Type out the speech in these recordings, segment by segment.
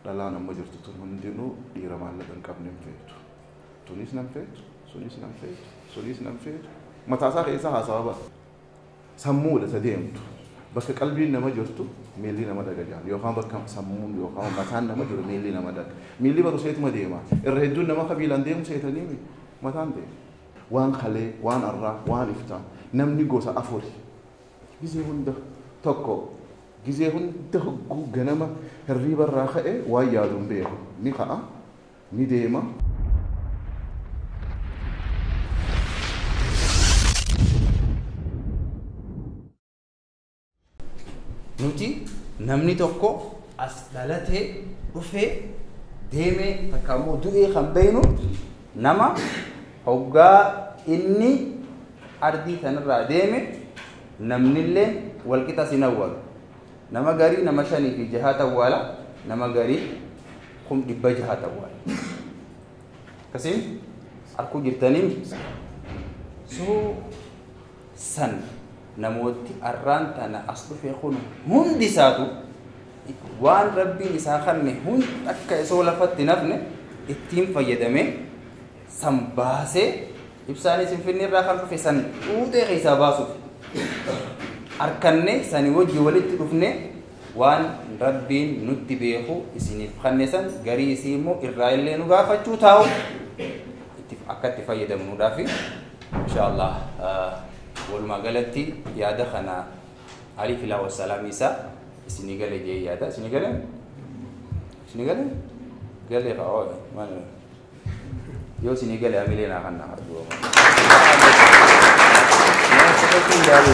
لا أنا ما جرت تهندينو ديرم على بنكاب نمفيت تونس نمفيت سونيس نمفيت سونيس نمفيت ما تعساق إيسا حسابا سمولة تديمت بك قلبي نما جرتو ميلي نما دغ جان يو خام بك سمون يو خام متان نما جر ميلي نما دغ ميلي برو سيت مديما الردون نما قبيلان ديم سيتني متان دي وان خلي وان الرا وان افتان نمني غوسا افوري غيزي هوند توكو غيزي هوند غو غنما الريبر راخه وايا دومبي ني خا ني ديما nuti namni tokko as dhalatee dhufee deemee takkaammoo du'ee kan beeknu nama hoggaa inni ardii kanarraa deeme namnillee walqixa sin awwaalu nama garii nama 5 fi 6 awwaala nama garii 600 awwaala kasiin arkuu jirtaniin soo san namooti arraan tana aslu fi khunu hundi saatu waan rabbiin isaa kanne hund akka isoo lafatti nafne ittiin fayyadame san baasee ibsaanis finfinni irraa kan dhufe san xuuxee keessaa baasuuf arkanne sani wajji walitti dhufne waan rabbiin nutti beeku isiniif kanne san garii isii immoo irraa illee nu gaafachuu taa'u akka itti fayyadamnuudhaaf inshallah والمقالتي يا دخنا علي في الله والسلام إيسا سنغال جاي يا دا سنغال قال لي قاعد ما يو سنغال عملنا خنا هردو ما سكتين دارو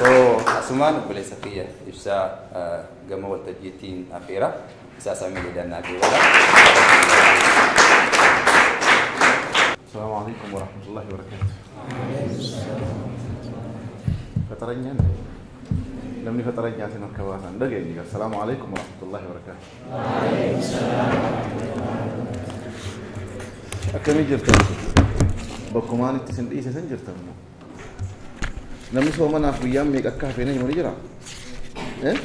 تو أسمان بلي سفية إفسا جمع التجيتين أخيرا إسا سامي لدنا كيولا السلام عليكم ورحمة الله وبركاته فترنيا لمني فترنيا سنة كواسان دقيني السلام عليكم ورحمة الله وبركاته وعليكم السلام أكمل جرتم بكمان تسندي سنجرتم نمني سو منا في يوم ميك أكافي نيجي مريجرا إيه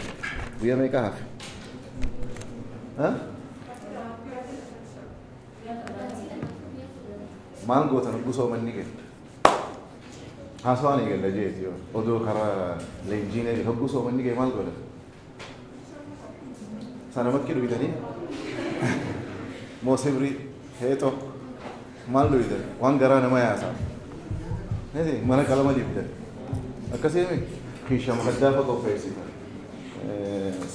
في يوم ميك أكافي ها مانغو تنبوسو مني كده حاسواني قال لجيت يو أدو خرا لينجيني يحبوسو مني كده مانغو ده سنة مكيرو بيتني موسيبري هيتو مالو بيتن وان غرانا ما ياسا هذي مانا كلام دي بيتن أكاسيمي خيشة مخدافة كوفيسي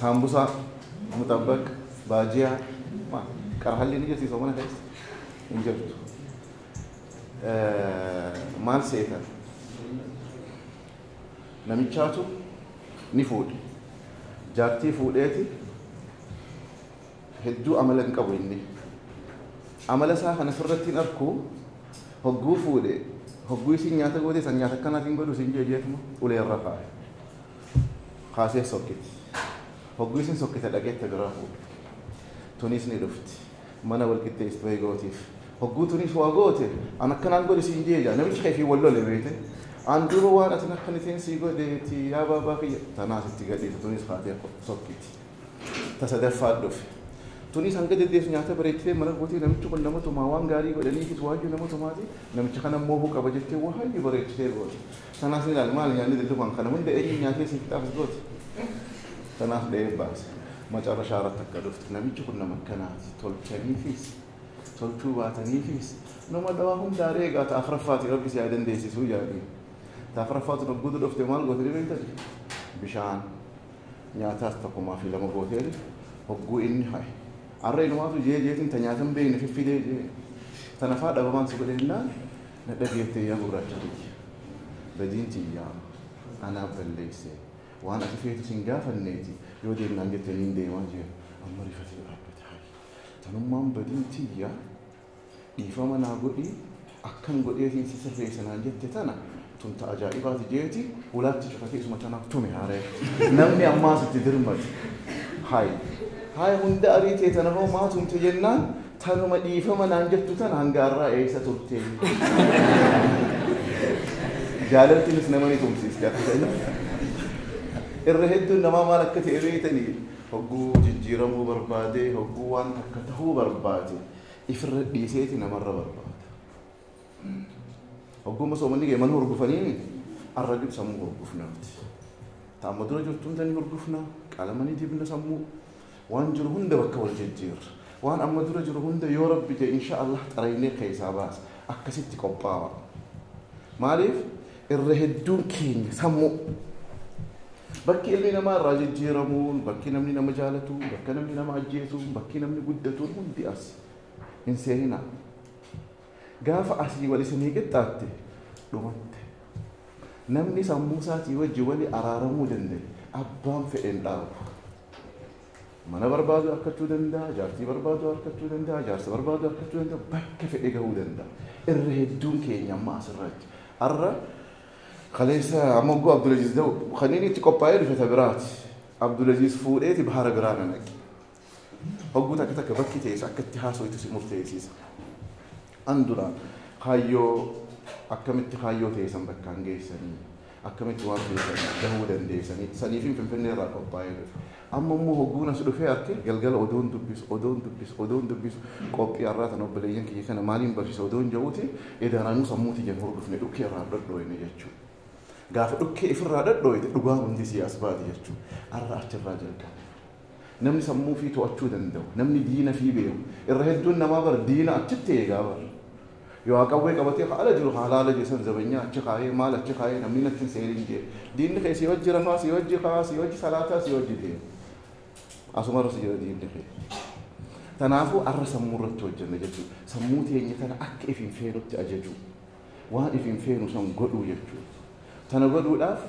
سامبوسا مطبق باجيا ما كرهالي نيجي سيسو مانا كيس إنجبتو مال سيتا نميشاتو نفود جارتي فوديتي هدو عملن قبويني عمل ساخ انا فرتين اركو هغو فودي هغو سينياتا غودي سنياتا كاناتين غودو سينجيجيتما ولي الرفا خاصه سوكيت هغو سين سوكيت دغيت تغرافو تونيس ني دفت مانا ولكيت استوي غوتيف هقولتني شو أقوله أنا كان أقول سينجيجا نبي خايف يولو لبيته عندي بوارة تنقلتين سيقول ديتي يا بابا كي تناس تيجي تونس خاطر سوكيت تصدق فادوف تونس عنك ديت نياته بريتة مرة قوتي نمي تكون نمو تماوان غاري قدني كي تواجه نمو تماتي نمي تكنا موهو كبجت وهاي بريتة قوت تناس نقال مال يعني دلتو كان خنا من ده أي نياته سيكتاف قوت تناس ده باس ما جرى شارة تكدوفت نمي تكون نمكنات تولكني فيس تلتو باتني فيس نما دواهم داريغا تافرفات ربي سيادن ديسي سو ياغي تافرفات نغود دفت مال غوتري بنت بشان نياتاس تقوما في لما غوتري هغو اني هاي ارين ما تو جي جيتن تنياتن بين في دي تنفا دبمان سبلنا ندغيت يا غوراتي بدينتي يا انا بليسي وانا كفيت سنغاف النيتي يودي نانجتين دي واجي امري فتي تنمم بدينتي يا إيفما نقولي أكن قولي في سفر سنة جت تنا تنت أجائبات جيتي ولا تشوفي اسمه تنا تومي هاري نمني أما ستدرمت هاي هند أريتي تنا هو ما تنت جنان تنا ما إيفما نانجت تنا هنجارا إيش ترتين جالتي نسمعني تومسيس كاتي الرهيد نما مالك كتيريتني هجو جج jijjiiramuu barbaade hogguu waan takka tahuu barbaade ifirra dhiiseeti namarra barbaada. Hogguma soomanni geeman hurgufanii arragib sammuu hurgufnaati. Taamma dura jirtuun tani hurgufna qalamanii dibna sammuu waan jiru hunda bakka wal jijjiirra. Waan amma dura jiru hunda yoo rabbi jee insha Allah xaraynee keessaa baasa akkasitti qophaa'a. Maaliif irra hedduun keenya sammuu bakki ilmi namaa irraa jijjiiramuun bakki namni nama jaalatu bakka namni nama ajjeesu bakki namni guddatuun hundi as hin seenina. Gaafa asii wal isinii qixxaatte dhumatte namni sammuu isaatii wajji wali araaramuu danda'e abbaan fedhen dhaabu. Mana barbaadu harkachuu danda'a, jaartii barbaadu harkachuu danda'a, jaarsa barbaadu harkachuu danda'a, bakka fedhe gahuu danda'a. Irra hedduun keenya amma asirratti. Har'a kaleessa amma ogguu Abdulaziz da'u kanneen itti qophaa'ee dhufe tabiraati. Abdulaziz fuudheeti bahara biraana naqe. Hogguu takka takka bakki teessa akka itti haasoitu si murteessisa. Anduraan kaayyoo akkamitti kaayyoo teessan bakkaan geessanii akkamitti waan teessan gahuu dandeessanii saniif hin finfinnee irraa qophaa'ee dhufe. Amma immoo hogguun as dhufee arke galgala odoon dubbisu qophii har'aa tan obboleeyyan kiyya kana maaliin barsiisa odoon jedhuuti edaanaanuu sammuuti jennu hordofne dhukkee irraa dhadhooyne jechuudha. Gaafa dhukkee ifirraa dhadhooyte dhugaan hundi siyaas baati jechuudha. Har'a achirraa jalqabe. Namni sammuu fi to'achuu danda'u namni diina fi beeku irra hedduun namaa bar diina achitti eegaa bar. Yoo qawwee qabatee haala jiru halaala jeesan zabanya achi kaayee maal achi kaayee namni natti hin seerin jee diinni kee si wajji rafaa si wajji kaa si wajji salaataa si wajji deema. Asuma irra si jira diinni kee. Kanaafuu har'a sammuu irratti hojjenna jechuudha. Sammuu teenya tana akka ifin feenutti ajaju waan ifin feenu san godhuu jechuudha. Tana godhuudhaaf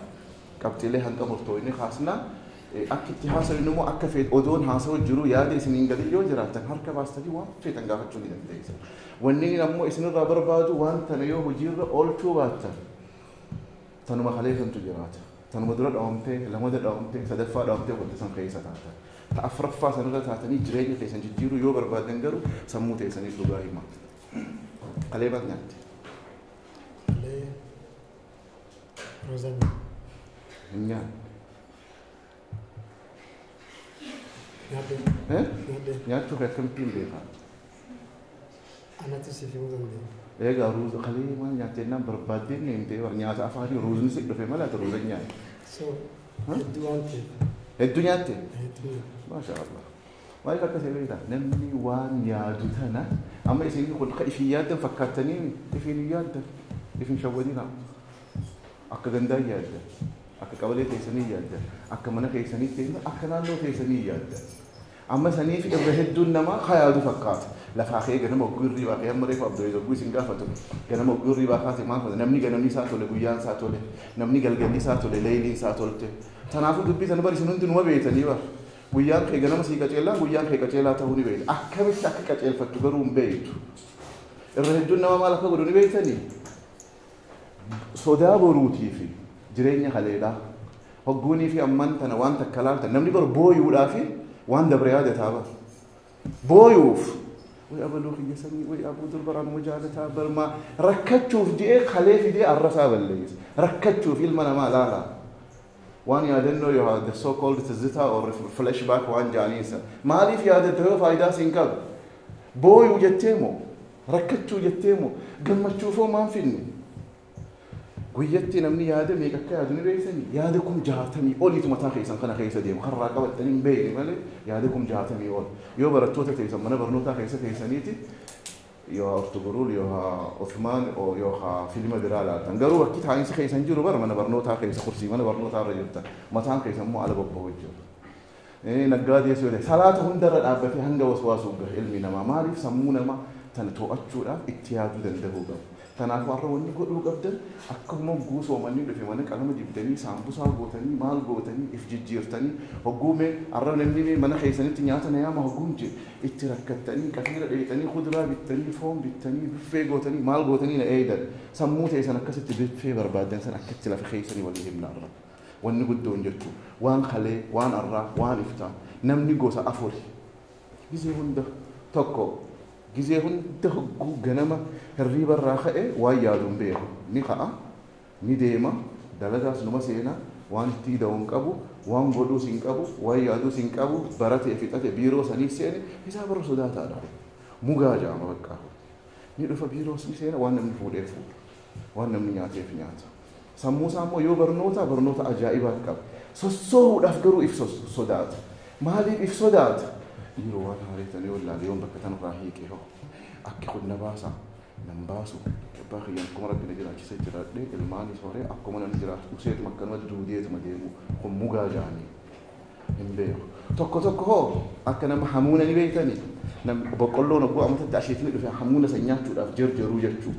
qabxiilee hanga murtooyne kaasnaa akka itti haasawinu immoo akka feet odoon haasawuu jiru yaada isiniin gadi yoo jiraatan harka baastanii waan feetan gaafachuu ni dandeessan. Wanni ammoo isinirraa barbaadu waan tana yoo hojiirra oolchuu baattan tanuma kaleessantu jiraata. Tanuma dura dhaawamtee lamada dhaawamtee sadaffaa dhaawamtee wanta san keessa taatan. Ta'afraffaa sanirra taatanii jireenya keessan jijjiiruu yoo barbaadan garuu sammuu teessanii dhugaa hima. Kalee baat nyaatti. Kalee roozanii. Hin nyaanne. Nyaachuu akkamittiin beekaa? Anatu siif himuu dandeenya. Egaa ruuza kalee maal nyaattennaan barbaaddeen himtee nyaata afaanii ruuzni si dhufe mala ruuza nyaate. So hedduu waan ta'eef. Hedduu nyaatte? Hedduu. Maasha Allah. Maaliif akkasii beektaa? Namni waan yaadu tana amma isin kun ifin yaaddan fakkaattanii ifin yaaddan ifin shawwadina akka gandaa yaaddan akka qabalee teessanii yaaddan akka mana keessanii teessan akka naannoo teessanii yaaddan. Amma saniif irra hedduun namaa hayaadu fakkaata. Lafaa kee ganama oggurrii baakee amma reefu Abdulaziz ogguu isin gaafatu ganama oggurrii baakaate maal fayyada namni ganamni isaa tole guyyaan isaa tole namni galgalli isaa tole leeyliin isaa tolte. Kanaafuu dubbii sana bari isin hundi numa beektanii bara. Guyyaan kee ganama sii qaceellaa guyyaan kee qaceellaa ta'uu ni beektu. Akkamitti akka qaceelfattu garuu hin beektu. Irra hedduun nama maal akka godhu ni beektanii? Sodaa boruutii fi jireenya kaleedhaa. Hogguunii fi amman tana waan takka laaltan namni bara booyuudhaa fi waan dabre yaadataa bara. Booyuuf. Way abaluu kiyyasanii way abuu durbaraan mujaalataa barmaa rakkachuuf jedhee kalee fidee arrasaa balleessa. Rakkachuuf ilma namaa laala. Waan yaadannoo yoo the so called tizita or flashback waan jaaniisa. Maaliif yaadatta yoo faayidaa siin qabu? Booyuu jettee moo? Rakkachuu jettee moo? Gammachuufoo maan finne? Guyyatti namni yaada meeqa akka yaadu ni beeksanii? Yaada kun 60 oliitu mataa keessan kana keessa deemu. Karraa qabatanii hin beekne malee yaada kun 60 ol. Yoo barattoota teessan mana barnootaa keessa teessaniiti yoo Ortogurul yoo Uthman yoo filma biraa laatan. Garuu bakki taa'insi keessan jiru bara mana barnootaa keessa kursii mana barnootaa irra jirtan. Mataan keessan immoo ala bobba'uu jiru. Naggaadee soolee salaata hundarra dhaabbatee hanga waswaasuu gahe ilmi namaa maaliif sammuu namaa tana to'achuudhaaf itti yaaduu danda'uu qabu. Kanaafuu har'a wanni godhuu qabdan akkuma guusoomanii dhufe mana qalama dibdanii saambusaa gootanii maal gootanii if jijjiirtanii hogguume har'a namni mana keessanitti nyaata nayaama hogguumje itti rakkattanii qatiira dheetanii kuduraa bittanii foon bittanii biffee gootanii maal gootanii na eedan sammuu teessan akkasitti biffee barbaadan san akkatti lafa keessanii walii himna har'a wanni guddoon jechuu waan kalee waan har'aa waan iftaan namni gosa afuri gisee hunda tokko gisee hunda hogguu ganama hirriiba irraa ka'e waan yaaduun beeku ni ka'a ni deema dalagaas numa seenaa وان تيدا ونقبو وان بودو سنقبو وان يادو سنقبو براتي فيتاتي بيرو سنيف سيني حساب الرسودات هذا مغاجا ما بقى نيدو بيرو سنيف وان من فودي فود وان من ياتي في نياتا سمو سامو يو برنوتا أجائبات كاب سوسو دافغرو إف صدات مالي إف صدات يرو وان هاريتني ولا اليوم بكتن راهيكي هو أكي خد نباسا نمباسو باقي ينكم ربنا جل كيسة جرات لي الماني سوري أكو من الجرات وسيد مكان ودودية مديمو هم مغاجاني إمبيو توكو هو أكنا محمونا نبيتني نم بقولون أبو أمتى تعشيتني في حمونا سنيات شو داف جرجرو يجتشو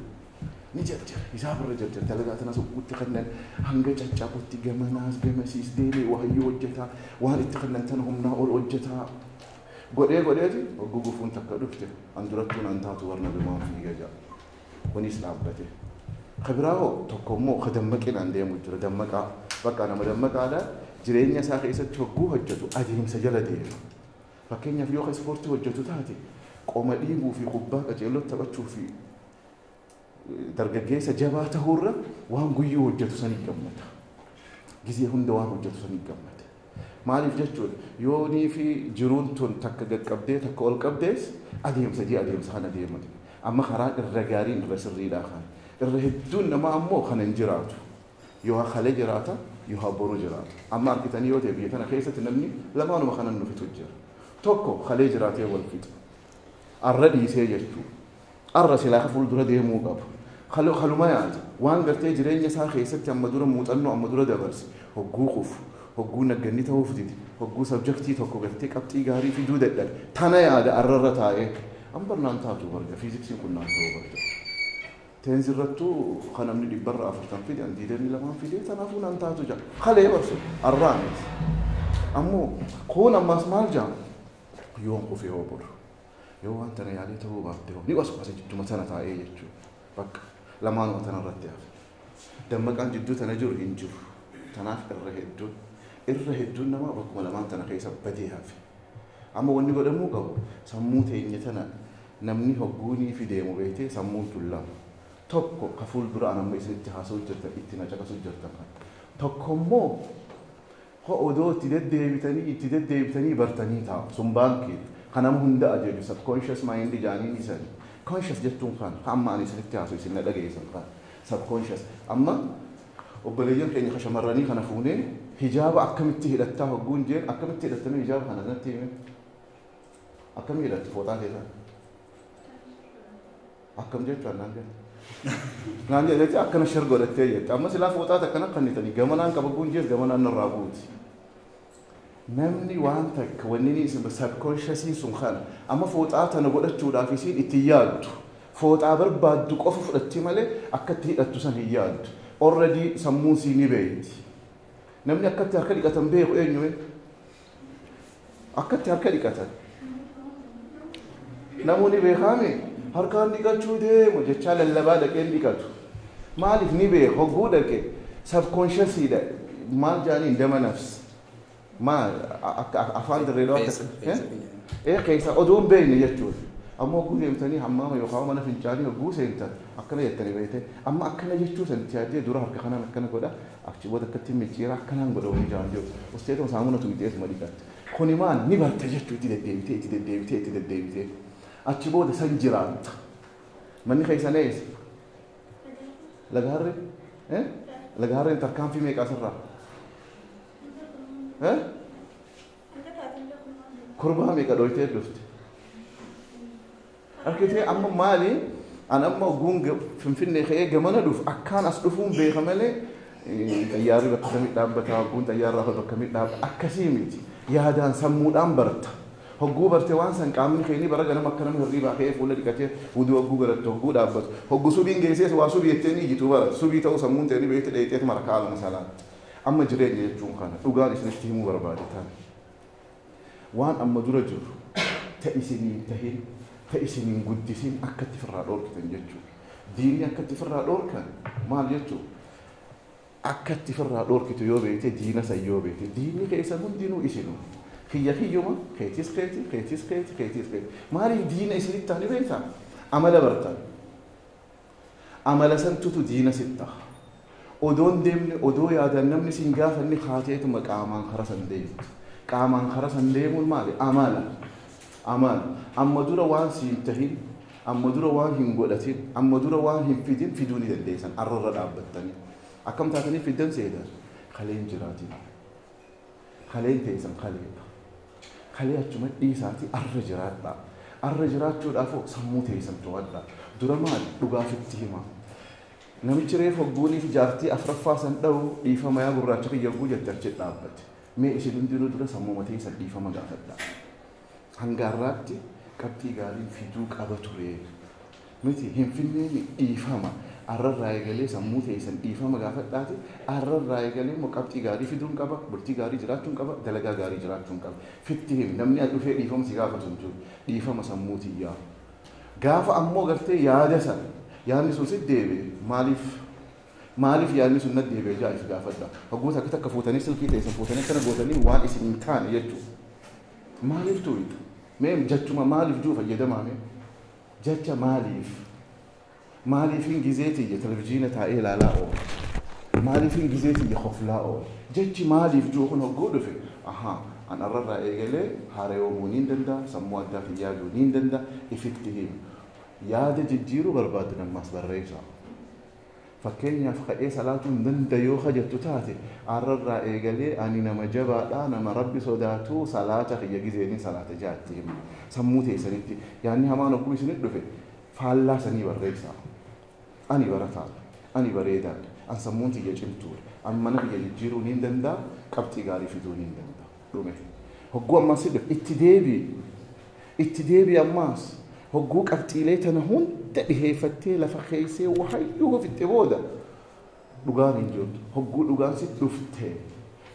نجرجر يسافر رجرجر تلاقي أنا سوق تخلنا هنجا جابوا تيجي ناس بمسيس ديلي وهيو وجتها وهل تخلنا تنهم ناول وجتها قولي أجي وجوجو فون تكررته أندرتون أنتاتو ورنا بما في جا ونيس لعبته خبراه تقوموا خدمك إن عندي مجرد دمك بقى أنا مدمك على جريني ساقي ستشوكو هجتو أديهم سجلة دير فكين في يوم سبورت هجتو تاتي قوم ليبو في خباك أجيلو تبتشو في درجة سجباته هورا وهم قيو هجتو سني كمته جزيه هندوان هجتو سني كمته maaliif jechuudha yoo nii fi jiruun tun takka gaqqabdee takka ol qabdees adeemsa kana deemati amma karaa irra gaariin irra sirriidhaa kan irra hedduun nama ammoo kana hin jiraatu yoo halee jiraata yoo boru jiraata amma argitanii yoo ta'e biyya kana keessatti namni lamaanuma kanan nu fitu jira tokko halee jiraatee wal fixa arra dhiisee jechuudha arra silaa fuuldura deemuu qabu haluma yaada waan gartee jireenya isaa keessatti amma dura muuxannoo amma dura dabarse hogguu qufu hogguu nagganni ta'uu fiditi hogguu sabjektii tokko gartee qabxii gaarii fiduu dadhabe tana yaada arrarra taa'ee ambarnaan taatu barga fiiziksiin kun naan ta'uu barga teenzirrattuu kan namni dhibbarra 40 fide an diidanii lamaan fide tanaafuu naan taatu jaa halee barsu arraanis ammoo kun ammas maal jaa yoon qufee hoo boru yoo waan tana yaalee ta'uu baatte hoo ni qasa jidduma tana taa'ee jechuudha bakka lamaanuma tana irratti hafe dammaqaan jidduu tana jiru hin jiru tanaaf irra hedduun nama bakkuma lamaan tana keessa badee hafe amma wanni godhamuu qabu sammuu teenya tana namni hogguunii fi deemu beekee sammuun tullama tokko ka fuuldura amma isinitti haasa'uu jirtan itti na caqasuu jirtan tokko immoo odoo itti deddeebitanii bartanii taa'u sun baankii kanama hunda ajeju subconscious mind jaaniin isani conscious jettuun kan amma ani isinitti haasa'u isin na dhageessan kan subconscious amma obboleeyyan keenya shamarranii kana fuunee hijaaba akkamitti hidhattaa hogguun jeen akkamitti hidhattamee hijaaba kana natti hime akkamii hidhatti fooxaa keessaa akkam jechuun naan jedhati akkana shar godhattee jette amma silaa fooxaa akkana kannitanii gamanaan qabagguun jees gamanaan narraa buuti namni waan takka wanni ni isin subconscious sun kana amma fooxaa tana godhachuudhaaf isin itti yaaddu fooxaa barbaaddu qofa fudhatti malee akkatti hidhattu san hin yaaddu already sammuun siini beeyti namni akkatti harka dhiqatan beeku eenyu akkatti harka dhiqatan namoonni beekame harkaan dhiqachuu deemu jechaa lallabaa dhaqeen dhiqatu maaliif ni beeku hogguu dhaqe subconsciously maal jaaniin dama nafs maal afaan dirreedhaa keessa oduun beekne jechuudha ammoo hogguu deemtanii hammaama yookaan mana fincaanii hogguu seentan akkana jettanii beekte amma akkana jechuu santi yaadee dura harka kanaan akkana godha achi booda akkatti michiira akkanaan godha wani jaan jiru usteetuma saamuna tuwiteetuma dhiqatte kuni maal ni barte jechuu itti deddeebitee achi booda san jiraatta manni keessan eessa lagaharreen tarkaanfii meeqaa sirraa kurbaa meeqa dhoytee dhufte arkitee amma maali an amma oguun finfinnee ka'ee gamana dhufu akkaan as dhufuun beeka malee xayyaarri bakka kamii dhaabbataa oguun xayyaarraa bakka kamii dhaabbata akkasii miti yaadaan sammuudhaan barta hogguu barte waan san qaamni keenya bara ganama akka nama hirriibaa ka'ee fuula dhiqatee huduu hogguu godhatte hogguu dhaabbatu hogguu subiin geessees waa subii jettee ni ijjitu bara subii ta'uu sammuun ta'ee ni beekte dheeteet mara kaalama salaatti amma jireenya jechuun kana dhugaan isinitti himuu barbaade taane waan amma dura jiru ta'isiniin tahin ta'isiniin guddisin akkatti firraa dhoorkitan jechuudha diinni akkatti firraa dhoorkan maal jechuudha akkatti firraa dhoorkitu yoo beekte diina san yoo beekte diinni keessa hundinuu isinuu kiyya kiyyuma keetis maaliif diina isinitti taani beektaa amala bartan amala santutu diina sitta odoon deemne odoo yaadan namni siin gaafanne haateetuma qaamaan kara san deemtu qaamaan kara san deemuun maali amala amma dura waan siin tahin amma dura waan hin godhatin amma dura waan hin fidin fiduu ni dandeessan arrarra dhaabbattanii akkam taatanii fiddan seedan kaleen jiraatin kaleen teessan kalee achuma dhiisaati arra jiraachuudhaaf sammuu teessan to'adha dura maali dhugaafitti himaa namichi reefu hogguuniif jaartii afraffaa san dha'u dhiifama yaa gurraacha kiyya guu jette achi dhaabbate mee isin hundinuu dura sammuu matee san dhiifama gaafadha hangaarraatti qabxii gaarii fiduu qaba ture miti hin finneen dhiifama arrarraa eegalee sammuu teessan dhiifama gaafadhaati arrarraa eegalee immoo qabxii gaarii fiduun qaba bultii gaarii jiraachuun qaba dalagaa gaarii jiraachuun qaba fitti him namni as dhufee dhiifama si gaafatu hin jiru dhiifama sammuu tiyyaa gaafa ammoo gartee yaada san yaadni sun sit deebi'e maaliif yaadni sun natti deebi'e jaa if gaafadha hogguus akka takka fuutanii silkii teessan fuutanii akkana gootanii waan isin hin taane jechuudha maaliif tuuyitu mee jechuma maaliif juu fayyadamaa mee jecha maaliifin gizeetiyya televizyiina taa'ee ilaalaa oola maaliifin gizeetiyya hoflaa oola jechi maaliif juu kun hogguu dhufe an arrarraa eegalee haareyoomuu niin danda'a sammuu addaatiin yaaduu niin danda'a ifitti himu yaada jijjiiruu barbaadu nammas barreessaa fakkeenyaaf ka'ee salaatuu hin dandayoo hajattu taate arrarraa eegalee ani nama jabaadhaa nama rabbi sodaatuu salaata kiyya gizeeniin salaata jaatti himu sammuu teessanitti yaanni hamaan hogguu isinit dhufe faallaa sanii barreessaa ani barataadha ani bareedaadha an sammuun tiyya cimtuudha an mana biyya jijjiiruu niin danda'a qabxii gaarii fiduu niin danda'a dhume hogguu ammas hidhufe itti deebi ammaas hogguu qabxiilee tana hunda dhiheeffattee lafa keeysee wahayyuu hofitte booda dhugaan hin jirtu hogguu dhugaan sit dhufte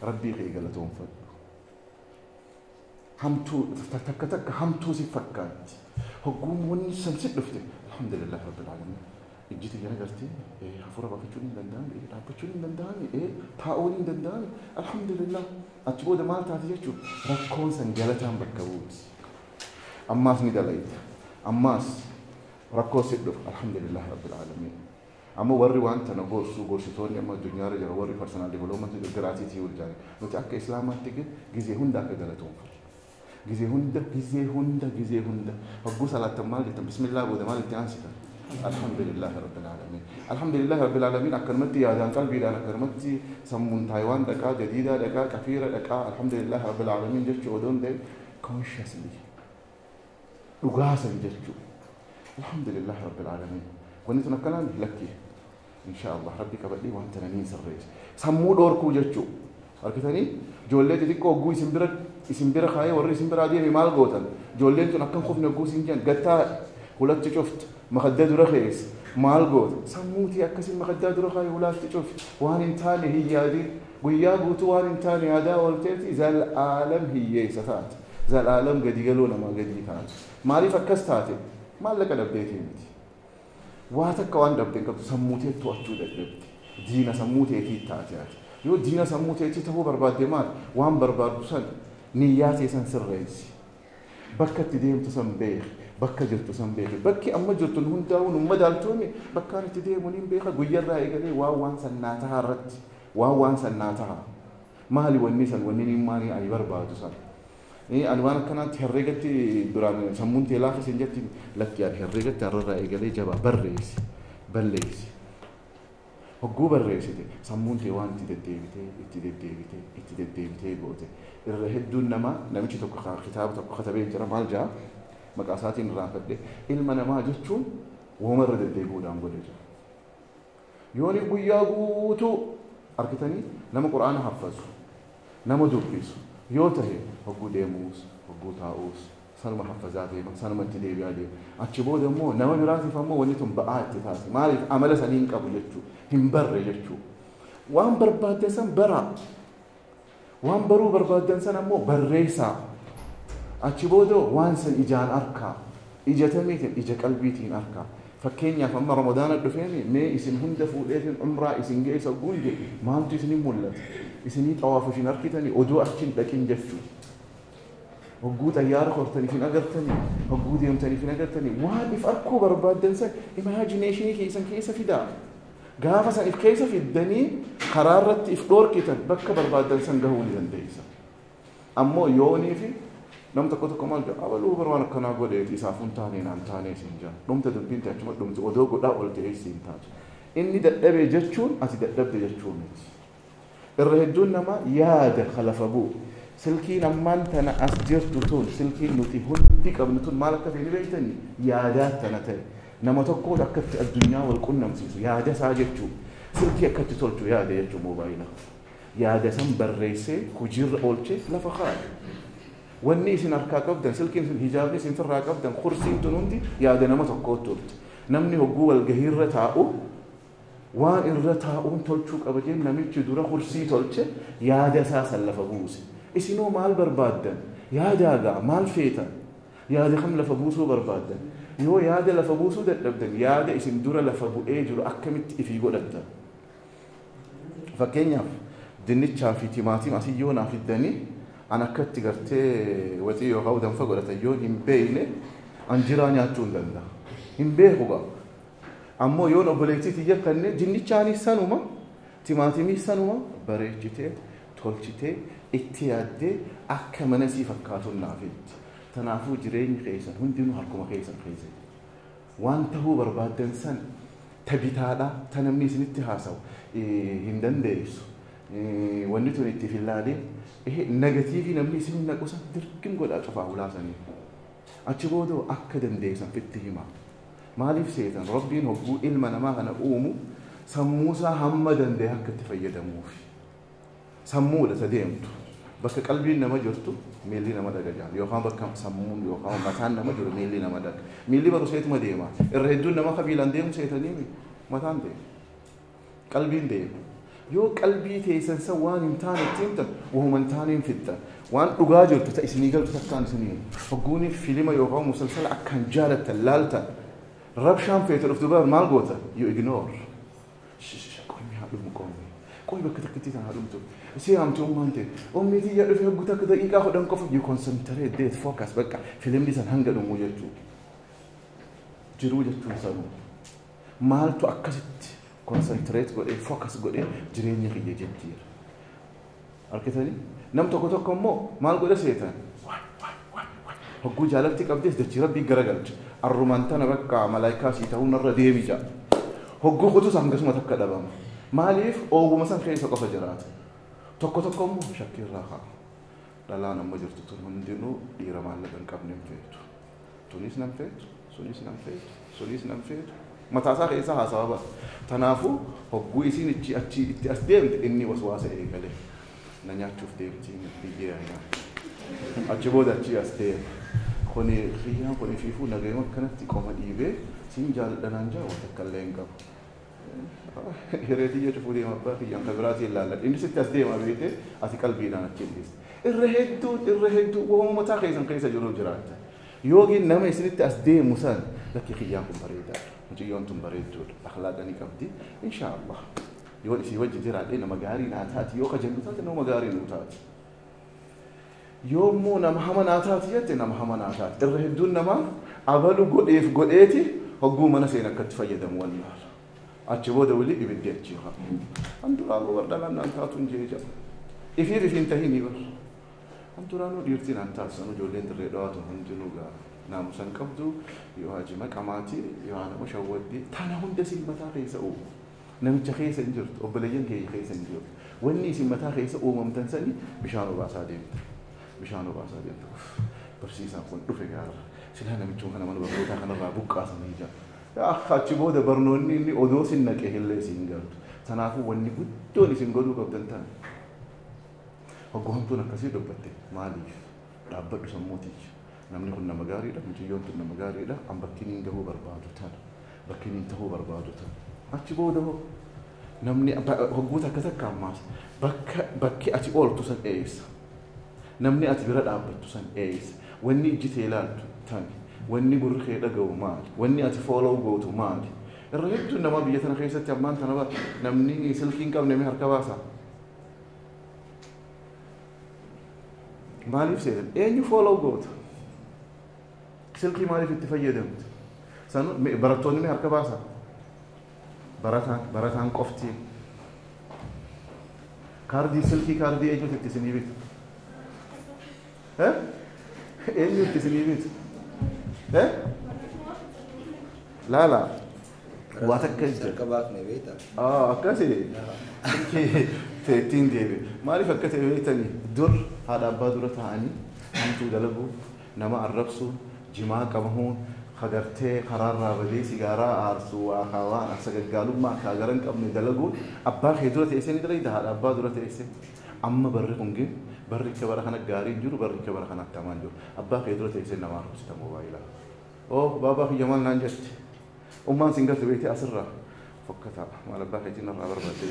rabbii kee galatoonfadhu hamtuu takka hamtuu si fakkaatti hogguu wanni san sit dhufte alhamdulillah rabbil alamin ijjiti yana gartee hafuura baafachuun hin danda'ani dhaabbachuun hin danda'ani taa'uun hin danda'ani alhamdulillah achi booda maal taate jechuun rakkoon san galataan bakka buuti ammaas ni dalayta ammaas rakkoo sit dhufu alhamdulillah rabbil alamin amma warri waan tana gorsitoonni amma addunyaarra jira warri personal development garaatiitii hojjaan nuti akka islaamaatti gizee hunda akka galatoonfatu gizee hunda hogguu salaattan maal jettan bismillah booda maal itti aansitan alhamdulillah rabbil alamin akkanumatti yaadaan qalbiidhaan akkanumatti sammuun taayiwaan dhaqaa jadiidaa dhaqaa kafiira dhaqaa alhamdulillah rabbil alamin jechuu odoon ta'e consciously dhugaasan jechuu alhamdulillah rabbil alamin wanni tun akkanaan lakki inshallah rabbi qabadhii waan tana niin sirreesse sammuu dhoorkuu jechuu harkitanii ijoollee xixiqqoo hogguu isin bira kaayee warri isin bira adeeme maal gootan ijoolleen tun akkan kufne hogguu isin jiran gattaa hulatti cuftu makaddaa dura keessa maal goota sammuutii akkasiin makaddaa dura kaayee hulaatti cuftu waan hin taane hin yaadin guyyaa guutuu waan hin taane yaadaa oolteeti zal aalam hiyyeessa taate zal aalam gadi galoo namaa gadii taate maaliif akkas taate maallaqa dhabdeetii miti waa takka waan dhabdeen qabdu sammuutee to'achuu dadhabde diina sammuuteetii taate ati yoo diina sammuuteetii ta'uu barbaadde maal waan barbaaddu san niyyaa teessan sirreessi bakka itti deemtu san beeki bakka jirtu san beeki bakki amma jirtu hundaa'uun umma daaltuumi bakkaan itti deemu niin beeka guyyarraa eegalee waan sannaa tahaa irratti waan sannaa tahaa maali wanni san wanni niin maanii ani barbaadu san ani waan akkanaatti herreegatti duraan sammuun tee laafa isin jetti lakki ani herreegatti har'arraa eegalee jabaa barreessi balleessi hogguu barreessite sammuun tee waan itti deddeebitee goote irra hedduun namichi tokko kitaaba tokko katabee jira maal jaa maqaa isaatiin irraanfadhe ilma namaa jechuun wooma irra deddeebi'uudhaan godhe jira yooni guyyaa guutuu argitanii nama quraana haffazu nama dubbisu yoo tahe hogguu deemuus hogguu taa'uus sanuma haffazaa deema sanuma itti deebi'aa deema achi booda immoo nama biraatiif ammoo wanni tun ba'aa itti taate maaliif amala sanii hin qabu jechuu hin barre jechuu waan barbaaddan san baraa waan baruu barbaaddan san ammoo barreessaa achi booda waan san ijaan arkaa ija tamiitiin ija qalbiitiin arkaa fakkeenyaaf amma ramadaana dhufeeni mee isin hunda fuudheetiin umraa isin geessa gunde maaltu isin mul'ata isinii xawaafu isin arkitanii oduu achiin dhaqin jechuu hogguu xayyaara kortaniif hin agartanii hogguu deemtaniif hin agartanii waan if arkuu barbaaddan san imaajineeshinii keessan keessa fidaa gaafa san if keessa fiddanii karaa irratti if dhoorkitan bakka barbaadan san gahuu ni dandeessa. Ammoo yoonii fi nam tokko maal jedha abaluu barwaan akkanaa godhee isaaf hin taane naan taanee siin jaa dhumta dubbiin ta'e achuma dhumti odoo godhaa ol ta'ee siin taatu. Inni dadhabee jechuun ati dadhabde jechuun miti. Irra hedduun nama yaada khalafa bu'u. Silkiin ammaan tana as jirtu tun silkiin nuti hundi qabnu tun maal akka feeni beeytanii yaadaa tana ta'e nama tokkoon akkatti addunyaa wal qunnamsiisu yaada isaa jechuu silkii akkatti tolchu yaada jechuu moobaayila yaada san barreessee hojiirra oolchee lafa kaa'e. Wanni isin harkaa qabdan silkiin isin hijaabni isin firraa qabdan kursiin tun hundi yaada nama tokkootti tolti. Namni hogguu walgahiirra taa'u waan irra taa'uun tolchuu qaba jeen namichi dura kursii tolche yaada isaa san lafa buuse. Isinoo maal barbaaddan yaadaagaa maal feetan yaada kam lafa buusuu barbaaddan yoo yaada lafa buusuu dadhabdan yaada isin dura lafa bu'ee jiru akkamitti ifii godhattan. Fakkeenyaaf dinnichaa fi timaatima asii yoo naaf fiddanii an akkatti gartee waxii yookaan danfa godhatan yoo hin beekne an jiraa nyaachuu hin danda'a. Hin beeku gaa. Ammoo yoon obboleettiitii jakkanne dinnichaanis sanuma timaatimiis sanuma bareechitee tolchitee itti yaaddee akka mana sii fakkaatuun naafitti. Tanaafuu jireenyi keessan hundinuu harkuma keessan keessa. Waan tahuu barbaaddan san tabitaadha ta namni isinitti haasawu hin dandeessu. Wanni tun itti filaalee negatiivii namni isin naqusan dirqin godhaa cufaa ulaasanii. Achi boodoo akka dandeessan fitti himaa. Maaliif seetan rabbiin hogguu ilma namaa kana uumu sammuusaa hamma danda'e akka itti fayyadamuuf. Sammuudha ta deemtu. Bakka qalbiin nama jirtu miilli nama dhagaja yookaan bakka sammuun yookaan mataan nama jiru miilli nama dhaga. Miilli baru seetuma deema. Irra hedduun nama qabiilaan deemu seetanii mataan deema. Qalbiin deema. Yoo qalbii teessan san waan hin taane ittiin tan wahuma hin taaneen fixxan. Waan dhugaa jirtu ta isinii galtu takkaan isinii. Hogguuni filima yookaan musalsala akkaan jaalattan laaltan. Rabshaan feetan of dubar maal goota? You ignore. Qoomii haa dhumu qoomii. Qoomii bakka takkatti tan haa dhumtu. Si hamti ummaan ta'e. Oomii xiyyaa dhufee hoggu takka daqiiqaa hodhan qofa. You concentrate, deet, focus bakka filimni san hanga dhumu jechuudha. Jiruu jechuun sanuu. Maaltu akkasitti concentrate godhee focus godhee jireenya kiyya jettiira. Arkitanii nam tokko immoo maal godha seetan? Hogguu jaalatti qabdees dachii rabbii garagalcha. Arrumaan tana bakka malaayikaa sii ta'uu narra deemi jaa. Hogguu kutus hangasuma takka dhabama. Maaliif ooguma san keessa qofa jiraata. Tokko immoo shakkiirraa ka'a. Dhalaan amma jirtu tun hundinuu dhiira maallaqa hin qabne hin feetu. Tunis nan feetu, sunis nan feetu, sunis nan feetu. Mataasaa keessa haasawaa bara. Tanaafuu hogguu isiin achi itti as deemte inni waswaasa eegale. Na nyaachuuf deemtiin biyyee ayaa. Achi booda achi as deema. Kuni riyyaan kuni fiifuu nagayuma akkanatti qoma dhiibee siin jaalladhanaan jaa waan takka illee hin qabu. Hireetii jechuun fuudhee abbaa kiyyaan kan biraatiin ilaalladha. Inni sitti as deema beekte ati qalbiidhaan achi dhiiste. Irra hedduu waan mataa keessan keessa jiru jiraata. Yookiin nama isinitti as deemu san lakki kiyyaan kun bareedaadha. Mucayyoon tun bareedduudha. Akhlaaqanii qabdi. Inshaallah. Yoo isii wajji jiraadhee nama gaarii naa taati yoo kajennu taate nama gaarii nuu taati. Yoommoo nama hama naa taati jette nama hama naa taati. Irra hedduun nama abalu godheeti hogguu mana seen akkatti fayyadamu wallaala. Achi booda wali ibiddi achi haa. Handuraanuu wardalaan naan taatuun jeeja. Ifiin tahini bar. Handuraanuu dhiirtiin naan taasisan ijoolleen dirree dhawaatu hundinuu gaa. Naamusan qabdu yoo hajima qamaati yoo nama shawwaddi tana hunda siin mataa keessa uumu. Namicha keessa hin jirtu obboleeyyan kee keessa hin jirtu. Wanni isin mataa keessa uumamtan sani bishaan obaasaa deemta. Bishaan obaasaa deemta. Barsiisaan kun dhufe gaara. Silaa namichuun kana mana barnootaa kanarraa buqqaasanii jira. Achi booda barnoonni inni odoo sin naqee illee siin galtu. Tanaafuu wanni guddoon isin godhuu qabdan tana. Hoggoomtuun akkasii dubbatte maaliif dhaabbadhu sammuutichi. Namni kun nama gaariidha, mucayyoon tun nama gaariidha. An bakkiniin gahuu barbaadu tana. Bakkiniin tahuu barbaadu tana. Achi booda namni hogguuta akka takka ammaas bakki ati ooltu san eessa. Namni ati bira dhaabbattu san eessa. Wanni ijji tee ilaaltu tani. Wanni gurri kee dhaga'u maali? Wanni ati fooloo gootu maali? Irra hedduun nama biyya tana keessatti ammaan tana namni silkiin qabne harka baasa. Maaliif seetan? Eenyu fooloo goota? Silkii maaliif itti fayyadamtu? Barattoonni harka baasa? barataan qofti kaardii silkii kaardii eenyutu itti isinii bitu eenyu itti isinii bitu laala waa takka akkasii ittiin deebi maaliif akka ta'e beektanii dur haadha abbaa dura taa'anii hamtuu dalaguu nama arrabsuu jimaa qabamuun hagartee karaarraa badee sigaaraa aarsuu waa kaawaan akka gaggaalummaa akka agaran qabne dalaguun abbaa kee dura teessee ni dalagda haadha abbaa dura teessee amma barri hungin barri akka bara kana gaariin jiru barri akka bara kana attamaan jiru abbaa kee dura teessee nama arrabsita moobaayilaa baabaa kiyya maal naan jetti ummaan sin garte beekte asirraa فكتا ما لباك يجينا الرابر بدي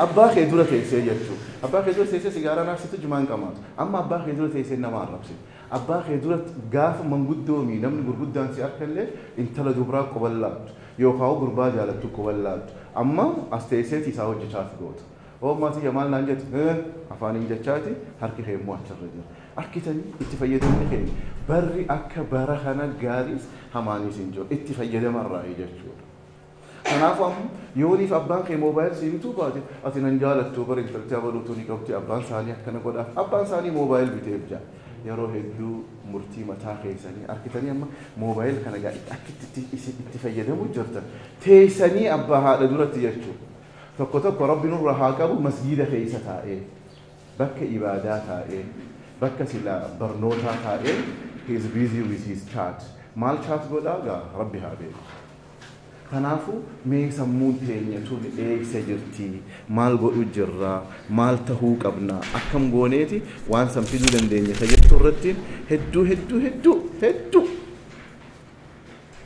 أباك يدور تيسير يجتو أباك يدور تيسير سيجارة نفسه تجمعن كمان أما أباك يدور تيسير نمار ربسي أباك يدور قاف من قدومي نمن قرب دانسي أكله إنت لدبرا قبلات يوكاو قربا جالتو قبلات أما أستيسير تيساو جشات قوت أو ما تيجي مال نانجت أفاني جشاتي هركي خير موحشر رجل أركيتني اتفايدني خير بري أكبر خنا جالس هماني سنجو اتفايد مرة يجتو كنافهم يوني في أبان كي موبايل سيمتو بعد أتينا نجالت توبر إنت تجابلو توني كوتي أبان ثانية كنا قد أبان ثاني موبايل بترجع يروح يدو مرتي متى خيساني أركتني أما موبايل كنا جا أكيد تفيده مجرد تيساني أبا هذا دورة تيجتو فكتب ربي نور رهاكبو مسجد خيسة تائه بك إبادات تائه بك سلا برنوتا تائه he's busy with his chat مال chat قولا ربي هذا كنافو مي سمون تينيا تون سجرتي مال غو جرا مال تهوك ابنا اكم غونيتي وان سمفيدو دندنيا سجرتو رتين هدو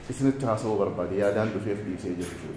اسن تاسو بربادي يا دان دو فيف دي سجرتو